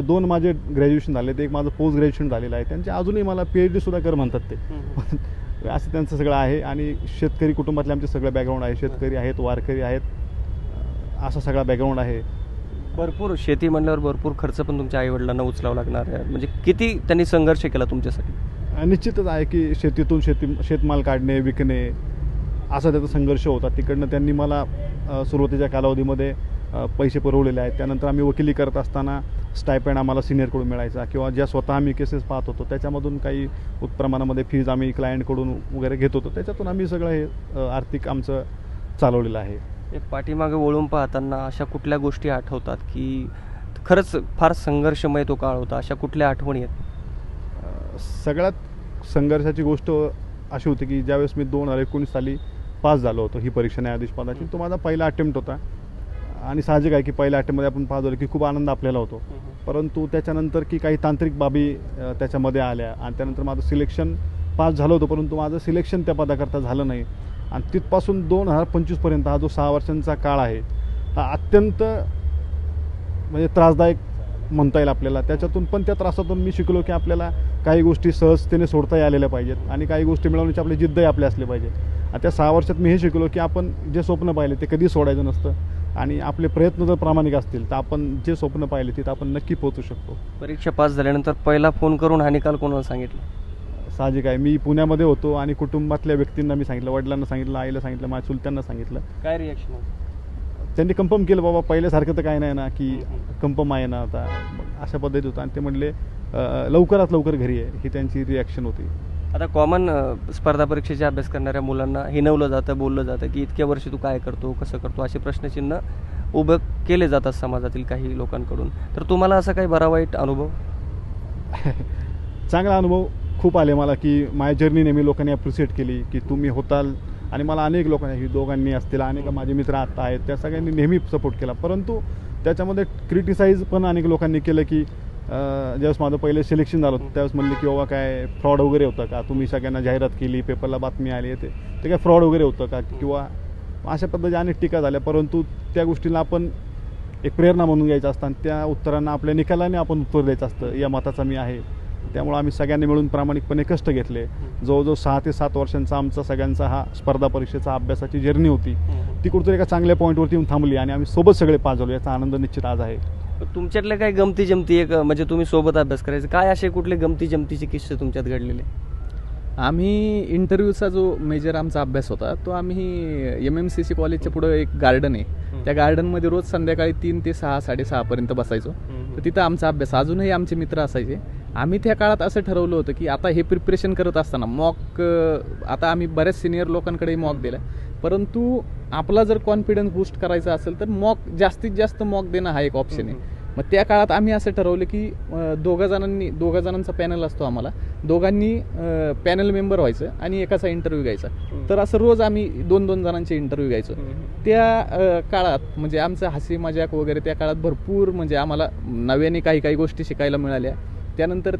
2 माझे ग्रॅज्युएशन झाले, ते एक माझं पोस्ट ग्रॅज्युएशन झालेलं आहे. त्यांचे अजूनही मला PhD सुद्धा कर म्हणतात ते. असं त्यांचं सगळं आहे आणि शेतकरी कुटुंबातले आमचे सगळं बॅकग्राऊंड आहे. शेतकरी आहेत, वारकरी आहेत, असा सगळा बॅकग्राऊंड आहे. भरपूर शेती म्हणल्यावर भरपूर खर्च पण तुमच्या आईवडिलांना उचलावा लागणार आहे. म्हणजे किती त्यांनी संघर्ष केला तुमच्यासाठी? निश्चितच आहे की शेतीतून शेतमाल काढणे, विकणे असा त्याचा संघर्ष होता. तिकडनं त्यांनी मला सुरुवातीच्या कालावधीमध्ये पैसे पुरवलेले आहेत. त्यानंतर आम्ही वकिली करत असताना स्टायपेंड आम्हाला सिनियरकडून मिळायचा किंवा ज्या स्वतः आम्ही केसेस पाहत होतो त्याच्यामधून काही प्रमाणामध्ये फीज आम्ही क्लायंटकडून वगैरे घेत होतो. त्याच्यातून आम्ही सगळं हे आर्थिक आमचं चालवलेलं आहे. एक पाठीमागे वळून पाहताना अशा कुठल्या गोष्टी आठवतात की खरंच फार संघर्षमय तो काळ होता? अशा कुठल्या आठवणी आहेत? सगळ्यात संघर्षाची गोष्ट अशी होती की ज्यावेळेस मी 2019 साली पास झालो होतो ही परीक्षा न्यायाधीश पदाची, तो माझा पहिला अटेम्प्ट होता आणि साहजिक आहे की पहिल्या अटेम्प्टमध्ये आपण पास झालो की खूप आनंद आपल्याला होतो. परंतु त्याच्यानंतर की काही तांत्रिक बाबी त्याच्यामध्ये आल्या आणि त्यानंतर माझं सिलेक्शन पास झालं होतं, परंतु माझं सिलेक्शन त्या पदाकरता झालं नाही. आणि तिथपासून 2025पर्यंत हा जो 6 वर्षांचा काळ आहे हा अत्यंत म्हणजे त्रासदायक म्हणता येईल आपल्याला. त्याच्यातून पण त्या त्रासातून मी शिकलो की आपल्याला काही गोष्टी सहजतेने सोडता आलेल्या पाहिजेत आणि काही गोष्टी मिळवण्याची आपली जिद्दही आपली असली पाहिजे. आणि त्या 6 वर्षात मी हे शिकलो की आपण जे स्वप्न पाहिले ते कधी सोडायचं नसतं आणि आपले प्रयत्न जर प्रामाणिक असतील तर आपण जे स्वप्न पाहिले तिथं आपण नक्की पोहोचू शकतो. परीक्षा पास झाल्यानंतर पहिला फोन करून हा निकाल कोणाला सांगितलं? साहजिक आहे, मी पुण्यामध्ये होतो आणि कुटुंबातल्या व्यक्तींना मी सांगितलं, वडिलांना सांगितलं, आईला सांगितलं, माझ्या चुलत्यांना सांगितलं. काय रिॲक्शन? त्यांनी कन्फर्म केलं, बाबा पहिल्यासारखं तर काही नाही ना की कन्फर्म आहे ना आता, अशा पद्धतीत होतं. आणि ते म्हणले लवकरात लवकर घरी आहे, ही त्यांची रिॲक्शन होती. आता कॉमन स्पर्धा परीक्षेचे अभ्यास करणाऱ्या मुलांना हिनवलं जातं, बोललं जातं की इतक्या वर्षी तू काय करतो, कसं करतो, असे प्रश्नचिन्ह उभं केले जातात समाजातील काही लोकांकडून. तर तुम्हाला असा काही बरा वाईट अनुभव? चांगला अनुभव खूप आले मला की माझ्या जर्नी नेहमी लोकांनी ॲप्रिशिएट केली की तुम्ही होताल. आणि मला अनेक लोकांनी, ही दोघांनी असतील, अनेक माझे मित्र आता आहेत, त्या सगळ्यांनी नेहमी सपोर्ट केला. परंतु त्याच्यामध्ये क्रिटिसाईज पण अनेक लोकांनी केलं की ज्यावेळेस माझं पहिलं सिलेक्शन झालं होतं त्यावेळेस म्हणले की बाबा काय फ्रॉड वगैरे होतं का, तुम्ही सगळ्यांना जाहिरात केली, पेपरला बातमी आली, ते काय फ्रॉड वगैरे होतं का, किंवा अशा पद्धतीच्या अनेक टीका झाल्या. परंतु त्या गोष्टीला आपण एक प्रेरणा म्हणून घ्यायचं असतं आणि त्या उत्तरांना आपल्या निकालाने आपण उत्तर द्यायचं असतं, या मताचा मी आहे. त्यामुळे आम्ही सगळ्यांनी मिळून प्रामाणिकपणे कष्ट घेतले. जवळजवळ 6 ते 7 वर्षांचा आमचा सगळ्यांचा हा स्पर्धा परीक्षेचा अभ्यासाची जर्नी होती, ती कुठेतरी एका चांगल्या पॉईंटवरती येऊन थांबली आणि आम्ही सोबत सगळे पास झालो, याचा आनंद निश्चित आज आहे. तुमच्यातल्या काही गमती जमती, एक म्हणजे तुम्ही सोबत अभ्यास करायचं, काय असे कुठले गमती जमतीचे किस्से तुमच्यात घडलेले? आम्ही इंटरव्ह्यूचा जो मेजर आमचा अभ्यास होता तो आम्ही MMCC कॉलेजच्या पुढं एक गार्डन आहे, त्या गार्डनमध्ये रोज संध्याकाळी 3 ते 6, 6:30पर्यंत बसायचो. तर तिथं आमचा अभ्यास, अजूनही आमचे मित्र असायचे. आम्ही त्या काळात असं ठरवलं होतं की आता हे प्रिपरेशन करत असताना मॉक, आता आम्ही बऱ्याच सिनियर लोकांकडे मॉक दिला, परंतु आपला जर कॉन्फिडन्स बूस्ट करायचा असेल तर मॉक, जास्तीत जास्त मॉक देणं हा एक ऑप्शन आहे. मग त्या काळात आम्ही असं ठरवलं की दोघा जणांचा पॅनल असतो आम्हाला, दोघांनी पॅनल मेंबर व्हायचं आणि एकाचा इंटरव्ह्यू घ्यायचा. तर असं रोज आम्ही 2-2 जणांचे इंटरव्ह्यू घ्यायचो. त्या काळात म्हणजे आमचं हसी मजाक वगैरे त्या काळात भरपूर, म्हणजे आम्हाला नव्याने काही गोष्टी शिकायला मिळाल्या. त्यानंतर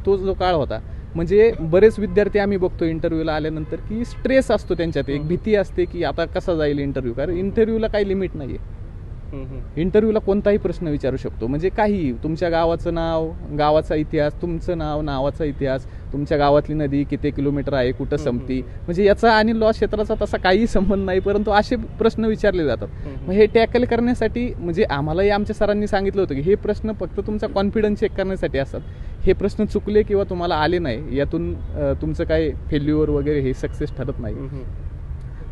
तो जो काळ होता म्हणजे बरेच विद्यार्थी आम्ही बघतो इंटरव्ह्यूला आल्यानंतर की स्ट्रेस असतो त्यांच्यात, एक भीती असते की आता कसा जाईल इंटरव्ह्यू, कारण इंटरव्ह्यूला काही लिमिट नाही आहे. इंटरव्ह्यूला कोणताही प्रश्न विचारू शकतो, म्हणजे काही तुमच्या गावाचं नाव, गावाचा इतिहास, तुमचं नाव, नावाचा इतिहास, तुमच्या गावातली नदी किती किलोमीटर आहे, कुठं संपती, म्हणजे याचा आणि लॉ क्षेत्राचा तसा काही संबंध नाही, परंतु असे प्रश्न विचारले जातात. मग हे टॅकल करण्यासाठी म्हणजे आम्हालाही आमच्या सरांनी सांगितलं होतं की हे प्रश्न फक्त तुमचा कॉन्फिडन्स चेक करण्यासाठी असतात. हे प्रश्न चुकले किंवा तुम्हाला आले नाही यातून तुमचं काय फेल्युअर वगैरे हे सक्सेस ठरत नाही.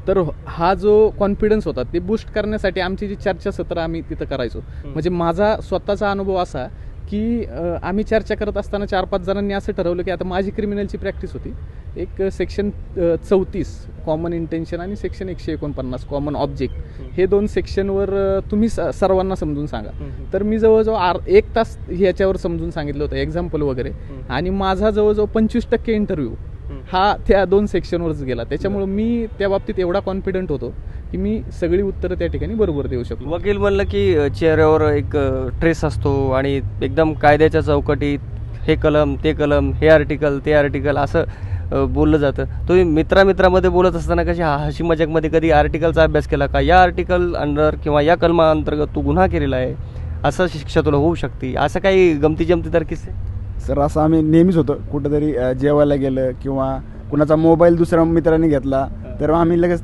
तर हा जो कॉन्फिडन्स होता ते बूस्ट करण्यासाठी आमची जी चर्चासत्र आम्ही तिथं करायचो. म्हणजे माझा स्वतःचा अनुभव असा की आम्ही चर्चा करत असताना 4-5 जणांनी असं ठरवलं की आता माझी क्रिमिनलची प्रॅक्टिस होती, एक सेक्शन 34 कॉमन इंटेन्शन आणि सेक्शन 149 कॉमन ऑब्जेक्ट, हे 2 सेक्शनवर तुम्ही सर्वांना समजून सांगा. तर मी जवळजवळ 1 तास ह्याच्यावर समजून सांगितलं होतं, एक्झाम्पल वगैरे, आणि माझा जवळजवळ 25% इंटरव्ह्यू हा त्या 2 सेक्शनवरच गेला. त्याच्यामुळे मी त्या बाबतीत एवढा कॉन्फिडंट होतो की मी सगळी उत्तरं त्या ठिकाणी बरोबर देऊ शकतो. वकील म्हणलं की चेहऱ्यावर एक ट्रेस असतो आणि एकदम कायद्याच्या चौकटीत हे कलम, ते कलम, हे आर्टिकल, ते आर्टिकल असं बोललं जातं. तुम्ही मित्रामध्ये बोलत असताना कशी हशी मजाकमध्ये कधी आर्टिकलचा अभ्यास केला का, या आर्टिकल अंडर किंवा या कलमा अंतर्गत तू गुन्हा केलेला आहे, असं शिक्षा तुला होऊ शकते, असं काही गमतीजमतीदार किस्से? सर असं आम्ही नेहमीच होतं, कुठंतरी जेवायला गेलं किंवा कुणाचा मोबाईल दुसऱ्या मित्राने घेतला तर आम्ही लगेच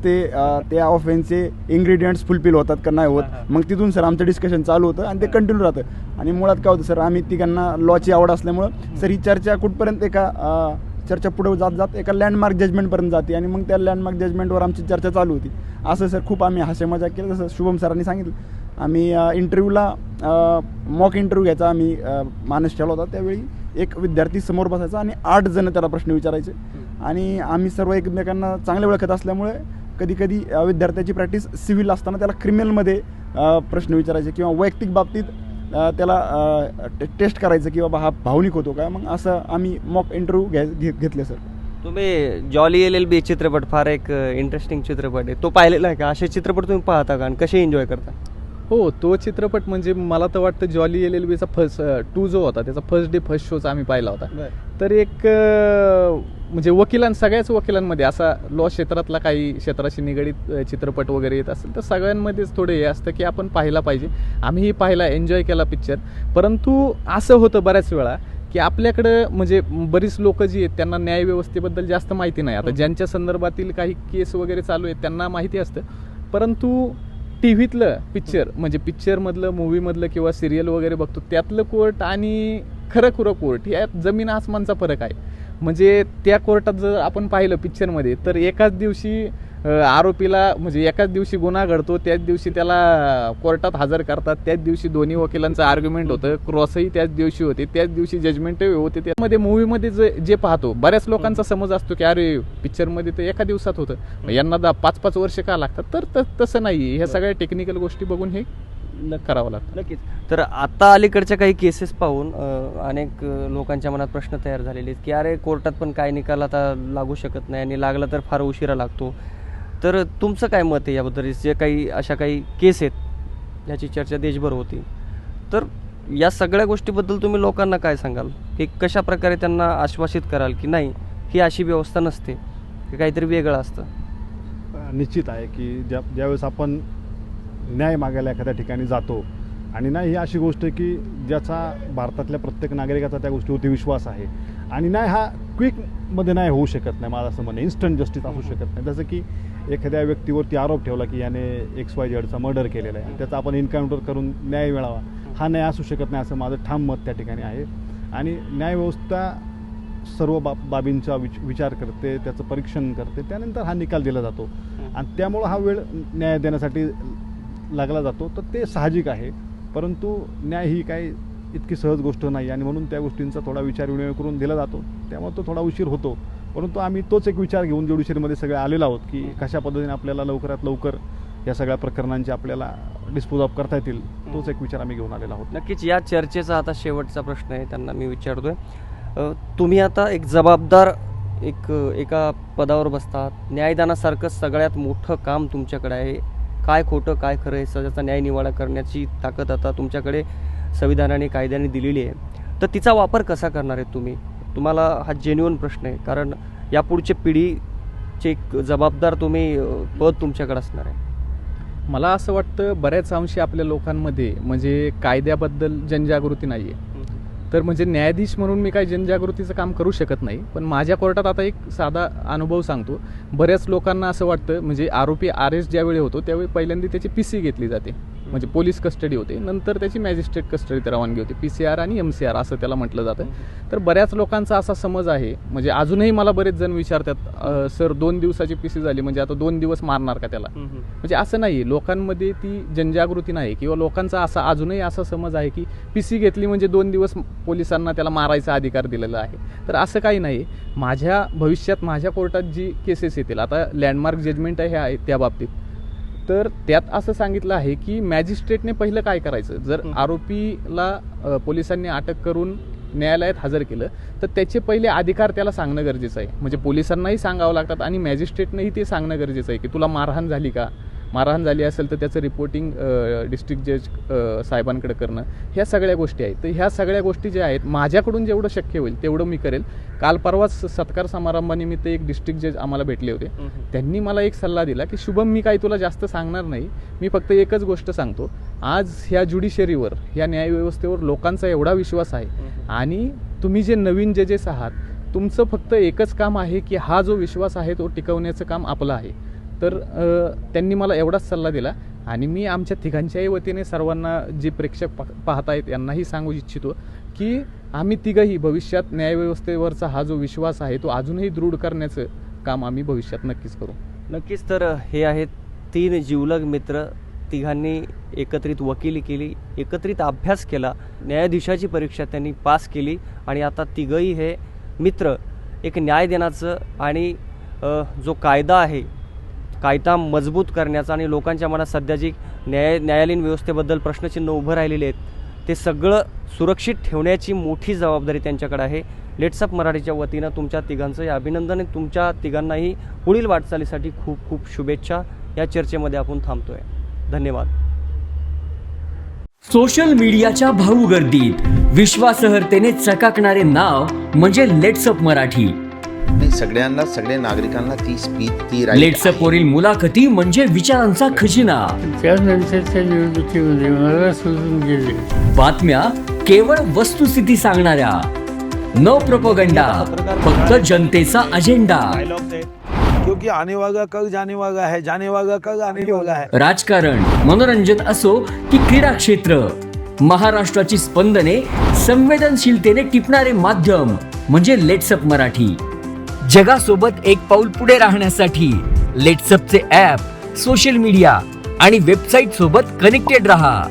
त्या ऑफेन्सचे इन्ग्रेडियंट्स फुलफिल होतात का नाही होत, मग तिथून सर आमचं डिस्कशन चालू होतं आणि ते कंटिन्यू राहतं. आणि मुळात काय होतं सर, आम्ही तिघांना लॉची आवड असल्यामुळं सर ही चर्चा कुठपर्यंत चर्चा पुढे जात एका लँडमार्क जजमेंटपर्यंत जाते आणि मग त्या लँडमार्क जजमेंटवर आमची चर्चा चालू होती. असं सर खूप आम्ही हास्य मजा केलं. जसं शुभम सरांनी सांगितलं, आम्ही इंटरव्ह्यूला मॉक इंटरव्ह्यू घ्यायचा आम्ही मानस ठेवला होता. त्यावेळी एक विद्यार्थी समोर बसायचा आणि 8 जण त्याला प्रश्न विचारायचे आणि आम्ही सर्व एकमेकांना चांगले ओळखत असल्यामुळे कधी कधी विद्यार्थ्याची प्रॅक्टिस सिव्हिल असताना त्याला क्रिमिनलमध्ये प्रश्न विचारायचे किंवा वैयक्तिक बाबतीत त्याला टेस्ट करायचं की बाबा हा भावनिक होतो का, मग असं आम्ही मॉक इंटरव्ह्यू घेतले सर. तुम्ही जॉली LLB चित्रपट फार एक इंटरेस्टिंग चित्रपट आहे, तो पाहिलेला आहे का? असे चित्रपट तुम्ही पाहता का आणि कसे एन्जॉय करता? हो, तो चित्रपट म्हणजे मला तर वाटतं जॉली LLBचा फर्स्ट 2 जो होता त्याचा फर्स्ट डे फर्स्ट शोचा आम्ही पाहिला होता. तर एक म्हणजे सगळ्याच वकिलांमध्ये असा लॉ क्षेत्रातला काही क्षेत्राशी निगडीत चित्रपट वगैरे येत असेल तर सगळ्यांमध्येच थोडं हे असतं की आपण पाहिला पाहिजे. आम्हीही पाहिला, एन्जॉय केला पिक्चर. परंतु असं होतं बऱ्याच वेळा की आपल्याकडं म्हणजे बरीच लोक जी आहेत त्यांना न्यायव्यवस्थेबद्दल जास्त माहिती नाही. आता ज्यांच्या संदर्भातील काही केस वगैरे चालू आहेत त्यांना माहिती असतं, परंतु टी व्हीतलं पिक्चर म्हणजे पिक्चरमधलं, मूवीमधलं किंवा सिरियल वगैरे बघतो त्यातलं कोर्ट आणि खरं कोर्ट यात जमीन आसमानचा फरक आहे. म्हणजे त्या कोर्टात जर आपण पाहिलं पिक्चरमध्ये तर एकाच दिवशी आरोपीला म्हणजे एकाच दिवशी गुन्हा घडतो, त्याच दिवशी त्याला कोर्टात हजर करतात, त्याच दिवशी दोन्ही वकिलांचं आर्ग्युमेंट होतं, क्रॉसही त्याच दिवशी होते, त्याच दिवशी जजमेंटही होते. त्यामध्ये मूवीमध्ये जे पाहतो बऱ्याच लोकांचा समज असतो की अरे पिक्चरमध्ये तर एका दिवसात होतं, यांना 5-5 वर्ष का लागतात, तर तसं नाही. ह्या सगळ्या टेक्निकल गोष्टी बघून हे करावं लागतं. नक्कीच. तर आता अलीकडच्या काही केसेस पाहून अनेक लोकांच्या मनात प्रश्न तयार झालेले आहेत की अरे कोर्टात पण काय निकाल आता लागू शकत नाही आणि लागला तर फार उशिरा लागतो. तर तुमचं काय मत आहे याबद्दल? जे काही अशा काही केस आहेत याची चर्चा देशभर होती, तर या सगळ्या गोष्टीबद्दल तुम्ही लोकांना काय सांगाल की कशा प्रकारे त्यांना आश्वासित कराल की नाही ही अशी व्यवस्था नसते, की काहीतरी वेगळं असतं? निश्चित आहे की ज्यावेळेस आपण न्याय मागायला एखाद्या ठिकाणी जातो आणि नाही ही अशी गोष्ट आहे की ज्याचा भारतातल्या प्रत्येक नागरिकाचा त्या गोष्टीवरती विश्वास आहे आणि नाही हा क्विकमध्ये नाही होऊ शकत नाही. मला असं म्हणणं इन्स्टंट जस्टिस असू शकत नाही. जसं की एखाद्या व्यक्तीवरती आरोप ठेवला की याने XYZचा मर्डर केलेला आहे, त्याचा आपण एन्काउंटर करून न्याय मिळावा, हा न्याय असू शकत नाही असं माझं ठाम मत त्या ठिकाणी आहे. आणि न्यायव्यवस्था सर्व बाबींचा विचार करते, त्याचं परीक्षण करते, त्यानंतर हा निकाल दिला जातो आणि त्यामुळं हा वेळ न्याय देण्यासाठी लागला जातो. तर ते साहजिक आहे, परंतु न्याय ही काही इतकी सहज गोष्ट नाही आणि म्हणून त्या गोष्टींचा थोडा विचार विनिमय करून दिला जातो, त्यामुळे तो थोडा उशीर होतो. परंतु आम्ही तोच एक विचार घेऊन ज्युडिशरीमध्ये सगळे आलेलो आहोत की कशा पद्धतीने आपल्याला लवकरात लवकर या सगळ्या प्रकरणांचे आपल्याला डिस्पोज ऑफ करता येतील, तोच एक विचार आम्ही घेऊन आलेला आहोत. नक्कीच. या चर्चेचा आता शेवटचा प्रश्न आहे, त्यांना मी विचारतोय, तुम्ही आता एक जबाबदार एका पदावर बसतात, न्यायदानासारखं सगळ्यात मोठं काम तुमच्याकडे आहे, काय खोटं काय खरं आहे सगळ्याचा न्याय निवाडा करण्याची ताकद आता तुमच्याकडे संविधानाने कायद्याने दिलेली आहे. तर तिचा वापर कसा करणार आहे तुम्ही? तुम्हाला हा जेन्युइन प्रश्न आहे, कारण यापुढची पिढीचे एक जबाबदार तुम्ही पद तुमच्याकडे असणार आहे. मला असं वाटतं बऱ्याच अंशी आपल्या लोकांमध्ये म्हणजे कायद्याबद्दल जनजागृती नाही आहे. तर म्हणजे न्यायाधीश म्हणून मी काही जनजागृतीचं काम करू शकत नाही, पण माझ्या कोर्टात आता एक साधा अनुभव सांगतो. बऱ्याच लोकांना असं वाटतं म्हणजे आरोपी अरेस्ट ज्यावेळी होतो त्यावेळी पहिल्यांदा त्याची PC घेतली जाते, म्हणजे पोलीस कस्टडी होते, नंतर त्याची मॅजिस्ट्रेट कस्टडी रवानगी होते, PCR आणि MCR असं त्याला म्हटलं जातं. तर बऱ्याच लोकांचा असा समज आहे, म्हणजे अजूनही मला बरेच जण विचारतात, सर 2 दिवसाची PC झाली म्हणजे आता 2 दिवस मारणार का त्याला? म्हणजे असं नाही, लोकांमध्ये ती जनजागृती नाही, किंवा लोकांचा असा अजूनही असा समज आहे की PC घेतली म्हणजे 2 दिवस पोलिसांना त्याला मारायचा अधिकार दिलेला आहे. तर असं काही नाही. माझ्या भविष्यात माझ्या कोर्टात जी केसेस येतील, आता लँडमार्क जजमेंट आहे त्या बाबतीत, तर त्यात असं सांगितलं आहे की मॅजिस्ट्रेटने पहिलं काय करायचं, जर आरोपीला पोलिसांनी अटक करून न्यायालयात हजर केलं तर त्याचे पहिले अधिकार त्याला सांगणं गरजेचं आहे. म्हणजे पोलिसांनाही सांगावं लागतात आणि मॅजिस्ट्रेटनेही ते सांगणं गरजेचं आहे की तुला मारहाण झाली का, मारहाण झाली असेल तर त्याचं रिपोर्टिंग डिस्ट्रिक्ट जज साहेबांकडे करणं, ह्या सगळ्या गोष्टी आहेत. तर ह्या सगळ्या गोष्टी ज्या आहेत माझ्याकडून जेवढं शक्य होईल तेवढं मी करेल. काल परवाच सत्कार समारंभानिमित्त एक डिस्ट्रिक्ट जज आम्हाला भेटले होते. त्यांनी मला एक सल्ला दिला की शुभम, मी काही तुला जास्त सांगणार नाही, मी फक्त एकच गोष्ट सांगतो, आज ह्या ज्युडिशरीवर, ह्या न्यायव्यवस्थेवर लोकांचा एवढा विश्वास आहे आणि तुम्ही जे नवीन जजेस आहात तुमचं फक्त एकच काम आहे की हा जो विश्वास आहे तो टिकवण्याचं काम आपलं आहे. तर त्यांनी मला एवढाच सल्ला दिला आणि मी आमच्या तिघांच्याही वतीने सर्वांना जे प्रेक्षक पाहत आहेत यांनाही सांगू इच्छितो की आम्ही तिघंही भविष्यात न्यायव्यवस्थेवरचा हा जो विश्वास आहे तो अजूनही दृढ करण्याचं काम आम्ही भविष्यात नक्कीच करू. नक्कीच. तर हे आहेत 3 जिवलग मित्र. तिघांनी एकत्रित वकिली केली, एकत्रित अभ्यास केला, न्यायाधीशाची परीक्षा त्यांनी पास केली आणि आता तिघंही हे मित्र एक न्याय देण्याचं आणि जो कायदा आहे, कायदा मजबूत करण्याचा आणि लोकांच्या मनात सध्या जी न्यायालयीन व्यवस्थेबद्दल प्रश्नचिन्ह उभं राहिलेले आहेत ते सगळं सुरक्षित ठेवण्याची मोठी जबाबदारी त्यांच्याकडे आहे. लेट्स अप मराठीच्या वतीनं तुमच्या तिघांचंही अभिनंदन आहे. तुमच्या तिघांनाही पुढील वाटचालीसाठी खूप खूप शुभेच्छा. या चर्चेमध्ये आपण थांबतोय. धन्यवाद. सोशल मीडियाच्या भाऊ गर्दीत विश्वासार्हतेने चकाकणारे नाव म्हणजे लेट्स अप मराठी. सगळ्यांना, सगळ्या नागरिकांना ती स्पीच, ती लेट्स अप वरील मुलाखती म्हणजे विचारांचा खजिना. त्यानंतरच्या निवडणुकीमध्ये मला सोडून गेले. बातम्या केवळ वस्तुस्थिती सांगणाऱ्या, न प्रोपगंडा, फक्त जनतेचा अजेंडा. क्योंकि आने वाला कल जाने वाला है, जाने वाला कल आने वाला है. राजकारण, मनोरंजन असो की क्रीडा क्षेत्र, महाराष्ट्राची स्पंदने संवेदनशीलतेने टिपणारे माध्यम म्हणजे लेट्स अप मराठी. जगासोबत एक पाऊल पुढे राहण्यासाठी लेट्स अपचे ॲप, सोशल मीडिया आणि वेबसाईट सोबत कनेक्टेड रहा.